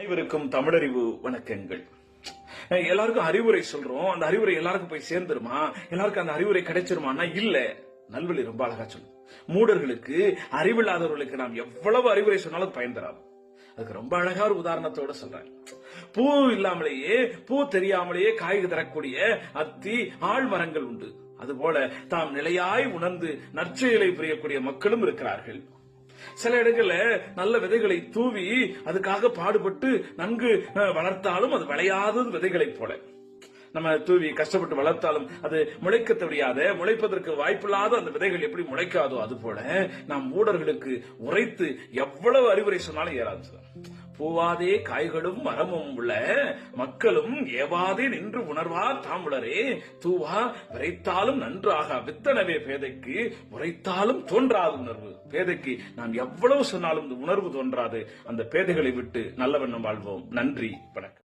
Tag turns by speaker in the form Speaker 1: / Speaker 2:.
Speaker 1: அனைவருக்கும் தமிழறிவு வணக்கங்கள். எல்லாருக்கும் அறிவுரை சொல்றோம். அந்த அறிவுரை எல்லாருக்கும் போய் சேர்ந்துருமா? எல்லாருக்கும் அந்த அறிவுரை கிடைச்சிருமான்னா இல்ல. நல்வழி ரொம்ப அழகா சொல்லும். மூடர்களுக்கு, அறிவில்லாதவர்களுக்கு நாம் எவ்வளவு அறிவுரை சொன்னாலும் பயன் தராது. அதுக்கு ரொம்ப அழகா ஒரு உதாரணத்தோட சொல்றேன். பூ இல்லாமலேயே, பூ தெரியாமலேயே காய்கு தரக்கூடிய அத்தி, ஆழ்மரங்கள் உண்டு. அதுபோல தாம் நிலையாய் உணர்ந்து நற்செயலை புரியக்கூடிய மக்களும் இருக்கிறார்கள். சில இடங்கள்ல நல்ல விதைகளை தூவி அதுக்காக பாடுபட்டு நன்கு வளர்த்தாலும் அது விளையாதது விதைகளைப் போல. நம்ம தூவி கஷ்டப்பட்டு வளர்த்தாலும் அது முளைக்க தெரியாத, முளைப்பதற்கு வாய்ப்பில்லாத அந்த விதைகள் எப்படி முளைக்காதோ அது போல நாம் மூடர்களுக்கு உரைத்து எவ்வளவு அறிவுரை சொன்னாலும் ஏறாது. பூவாதே காய்களும் மரமும் உள்ள மக்களும் ஏவாதே நின்று உணர்வார் தாமுளரே தூவா விரைத்தாலும் நன்றாக வித்தனவே பேதைக்கு உரைத்தாலும் தோன்றாது உணர்வு. பேதைக்கு நாம் எவ்வளவு சொன்னாலும் இந்த உணர்வு தோன்றாது. அந்த பேதைகளை விட்டு நல்லவண்ணம் வாழ்வோம். நன்றி, வணக்கம்.